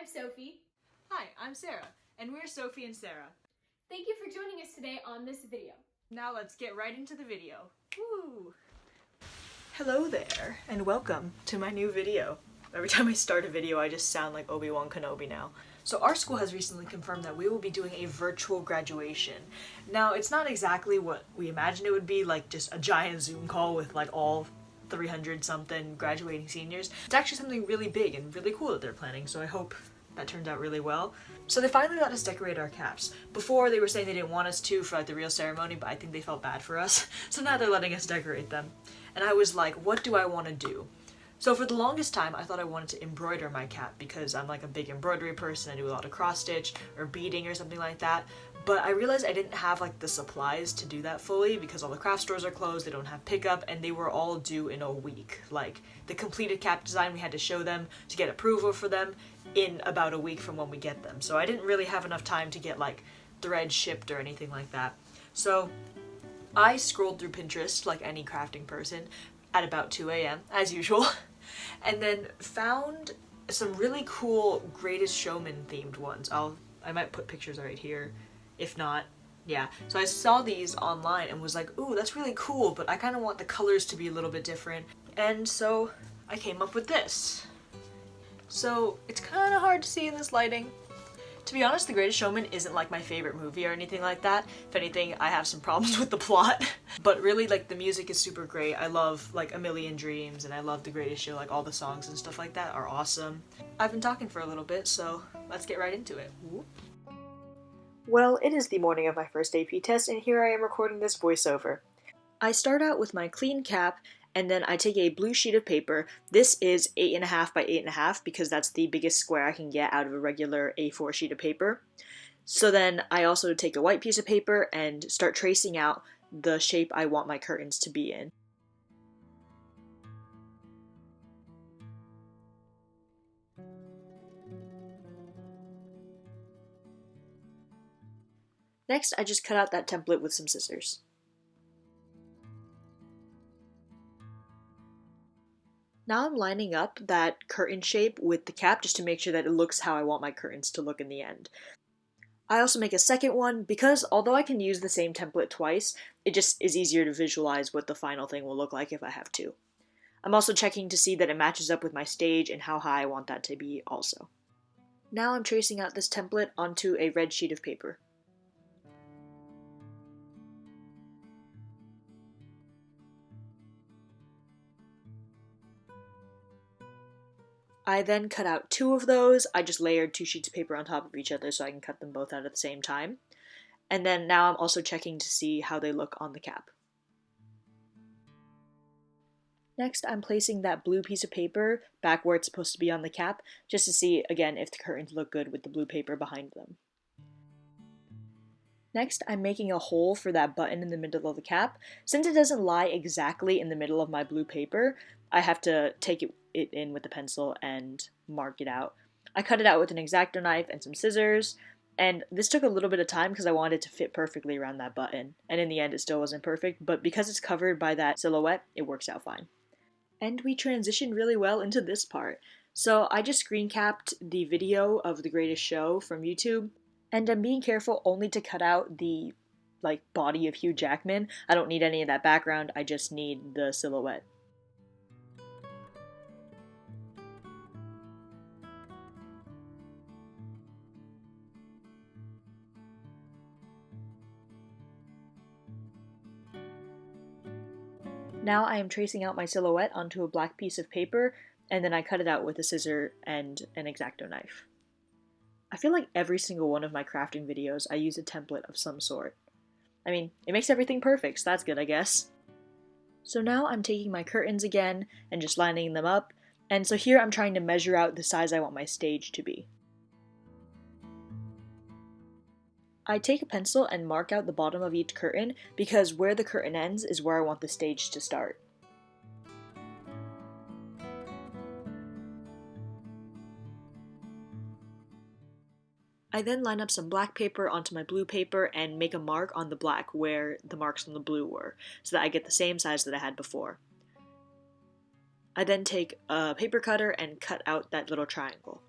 I'm Sophie. Hi, I'm Sarah, and we're Sophie and Sarah. Thank you for joining us today on this video. Now let's get right into the video. Woo! Hello there, and welcome to my new video. Every time I start a video, I just sound like Obi-Wan Kenobi now. So our school has recently confirmed that we will be doing a virtual graduation. Now, it's not exactly what we imagined it would be, like just a giant Zoom call with like all 300-something graduating seniors. It's actually something really big and really cool that they're planning, so I hope that turned out really well. So they finally let us decorate our caps. Before, they were saying they didn't want us to for like the real ceremony, but I think they felt bad for us. So now they're letting us decorate them. And I was like, what do I want to do? So for the longest time, I thought I wanted to embroider my cap because I'm like a big embroidery person. I do a lot of cross stitch or beading or something like that. But I realized I didn't have like the supplies to do that fully because all the craft stores are closed, they don't have pickup, and they were all due in a week. Like the completed cap design, we had to show them to get approval for them in about a week from when we get them. So I didn't really have enough time to get like thread shipped or anything like that. So I scrolled through Pinterest like any crafting person at about 2 a.m. as usual, and then found some really cool Greatest Showman themed ones. I might put pictures right here. If not, yeah. So I saw these online and was like, ooh, that's really cool, but I kind of want the colors to be a little bit different. And so I came up with this. So it's kind of hard to see in this lighting. To be honest, The Greatest Showman isn't like my favorite movie or anything like that. If anything, I have some problems with the plot. But really, like, the music is super great. I love, like, A Million Dreams, and I love The Greatest Show. Like, all the songs and stuff like that are awesome. I've been talking for a little bit, so let's get right into it. Whoop. Well, it is the morning of my first AP test, and here I am recording this voiceover. I start out with my clean cap, and then I take a blue sheet of paper. This is 8.5 by 8.5 because that's the biggest square I can get out of a regular A4 sheet of paper. So then I also take a white piece of paper and start tracing out the shape I want my curtains to be in. Next, I just cut out that template with some scissors. Now I'm lining up that curtain shape with the cap just to make sure that it looks how I want my curtains to look in the end. I also make a second one because although I can use the same template twice, it just is easier to visualize what the final thing will look like if I have to. I'm also checking to see that it matches up with my stage and how high I want that to be also. Now I'm tracing out this template onto a red sheet of paper. I then cut out 2 of those. I just layered 2 sheets of paper on top of each other so I can cut them both out at the same time. And then now I'm also checking to see how they look on the cap. Next, I'm placing that blue piece of paper back where it's supposed to be on the cap, just to see, again, if the curtains look good with the blue paper behind them. Next, I'm making a hole for that button in the middle of the cap. Since it doesn't lie exactly in the middle of my blue paper, I have to take it in with a pencil and mark it out. I cut it out with an X-Acto knife and some scissors, and this took a little bit of time because I wanted it to fit perfectly around that button, and in the end it still wasn't perfect, but because it's covered by that silhouette, it works out fine. And we transitioned really well into this part. So I just screen capped the video of The Greatest Show from YouTube, and I'm being careful only to cut out the body of Hugh Jackman. I don't need any of that background, I just need the silhouette. Now I am tracing out my silhouette onto a black piece of paper, and then I cut it out with a scissor and an X-Acto knife. I feel like every single one of my crafting videos I use a template of some sort. I mean, it makes everything perfect, so that's good, I guess. So now I'm taking my curtains again and just lining them up, and so here I'm trying to measure out the size I want my stage to be. I take a pencil and mark out the bottom of each curtain because where the curtain ends is where I want the stage to start. I then line up some black paper onto my blue paper and make a mark on the black where the marks on the blue were, so that I get the same size that I had before. I then take a paper cutter and cut out that little triangle.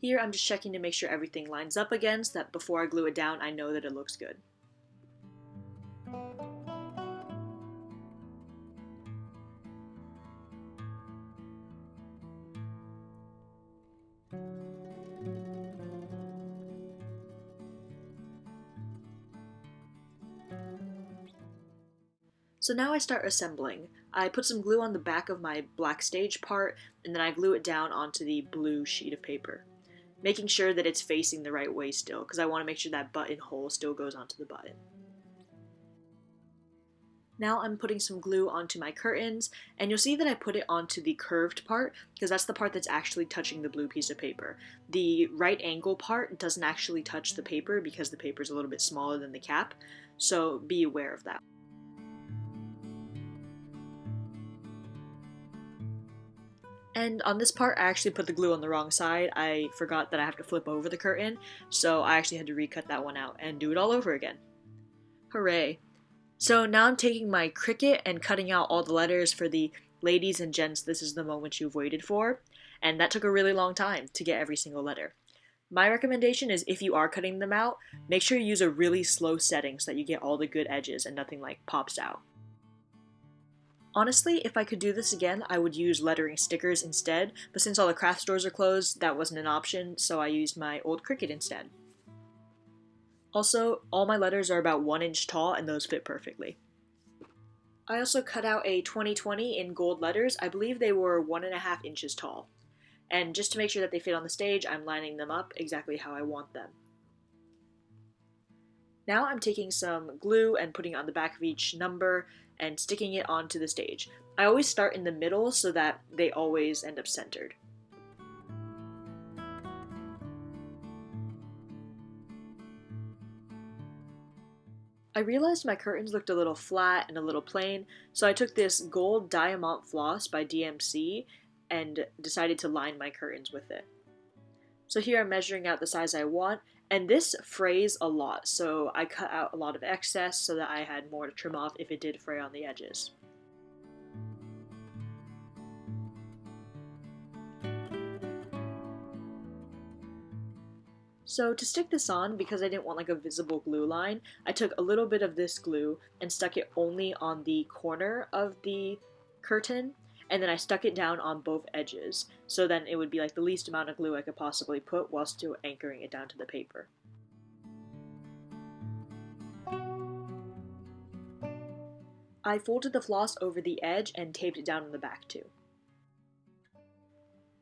Here I'm just checking to make sure everything lines up again so that before I glue it down I know that it looks good. So now I start assembling. I put some glue on the back of my black stage part, and then I glue it down onto the blue sheet of paper, making sure that it's facing the right way still, because I want to make sure that button hole still goes onto the button. Now I'm putting some glue onto my curtains, and you'll see that I put it onto the curved part, because that's the part that's actually touching the blue piece of paper. The right angle part doesn't actually touch the paper because the paper is a little bit smaller than the cap, so be aware of that. And on this part, I actually put the glue on the wrong side. I forgot that I have to flip over the curtain, so I actually had to recut that one out and do it all over again. Hooray. So now I'm taking my Cricut and cutting out all the letters for the ladies and gents, this is the moment you've waited for, and that took a really long time to get every single letter. My recommendation is if you are cutting them out, make sure you use a really slow setting so that you get all the good edges and nothing like pops out. Honestly, if I could do this again, I would use lettering stickers instead, but since all the craft stores are closed, that wasn't an option, so I used my old Cricut instead. Also, all my letters are about 1 inch tall, and those fit perfectly. I also cut out a 2020 in gold letters. I believe they were 1.5 inches tall. And just to make sure that they fit on the stage, I'm lining them up exactly how I want them. Now I'm taking some glue and putting it on the back of each number and sticking it onto the stage. I always start in the middle so that they always end up centered. I realized my curtains looked a little flat and a little plain, so I took this gold diamond floss by DMC and decided to line my curtains with it. So here I'm measuring out the size I want, and this frays a lot, so I cut out a lot of excess so that I had more to trim off if it did fray on the edges. So to stick this on, because I didn't want like a visible glue line, I took a little bit of this glue and stuck it only on the corner of the curtain, and then I stuck it down on both edges, so then it would be like the least amount of glue I could possibly put while still anchoring it down to the paper. I folded the floss over the edge and taped it down on the back too.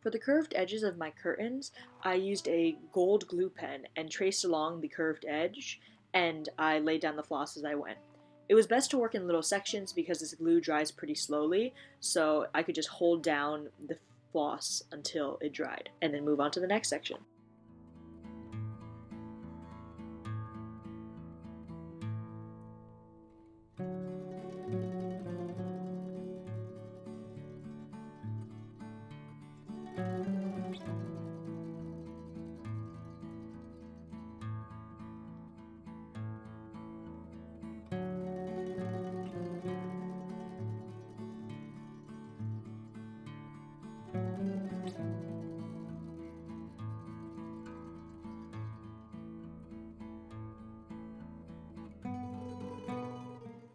For the curved edges of my curtains, I used a gold glue pen and traced along the curved edge, and I laid down the floss as I went. It was best to work in little sections because this glue dries pretty slowly, so I could just hold down the floss until it dried, and then move on to the next section.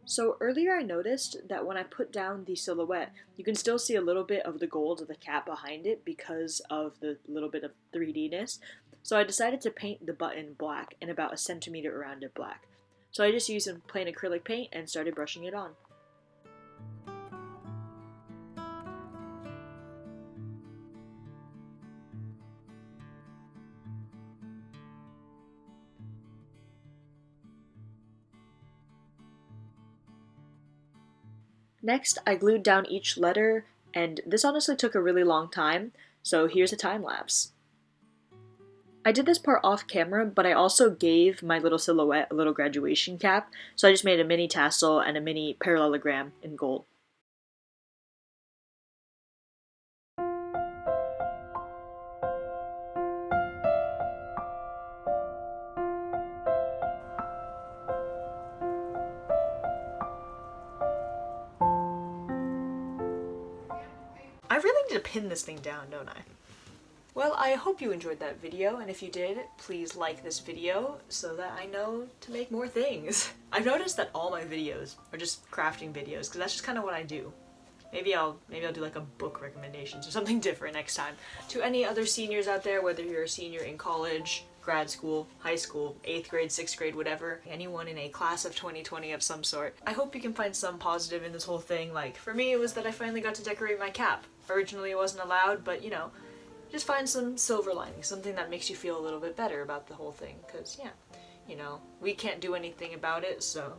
So earlier I noticed that when I put down the silhouette, you can still see a little bit of the gold of the cap behind it because of the little bit of 3D-ness. So I decided to paint the button black and about 1 centimeter around it black. So I just used some plain acrylic paint and started brushing it on. Next, I glued down each letter, and this honestly took a really long time, so here's a time lapse. I did this part off camera, but I also gave my little silhouette a little graduation cap, so I just made a mini tassel and a mini parallelogram in gold. I really need to pin this thing down, don't I? Well, I hope you enjoyed that video, and if you did, please like this video so that I know to make more things. I've noticed that all my videos are just crafting videos, because that's just kind of what I do. Maybe I'll do like a book recommendations or something different next time. To any other seniors out there, whether you're a senior in college, grad school, high school, 8th grade, 6th grade, whatever, anyone in a class of 2020 of some sort, I hope you can find some positive in this whole thing. Like, for me, it was that I finally got to decorate my cap. Originally it wasn't allowed, but you know, just find some silver lining, something that makes you feel a little bit better about the whole thing, because yeah, you know, we can't do anything about it, so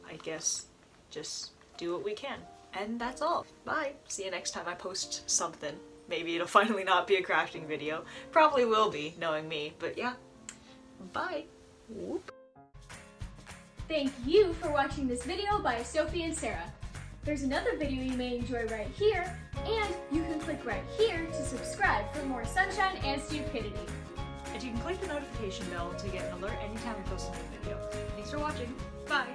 I guess just do what we can. And that's all. Bye! See you next time I post something. Maybe it'll finally not be a crafting video. Probably will be, knowing me, but yeah. Bye! Whoop. Thank you for watching this video by Sophie and Sarah. There's another video you may enjoy right here, and you can click right here to subscribe for more sunshine and stupidity. And you can click the notification bell to get an alert anytime I post a new video. Thanks for watching. Bye!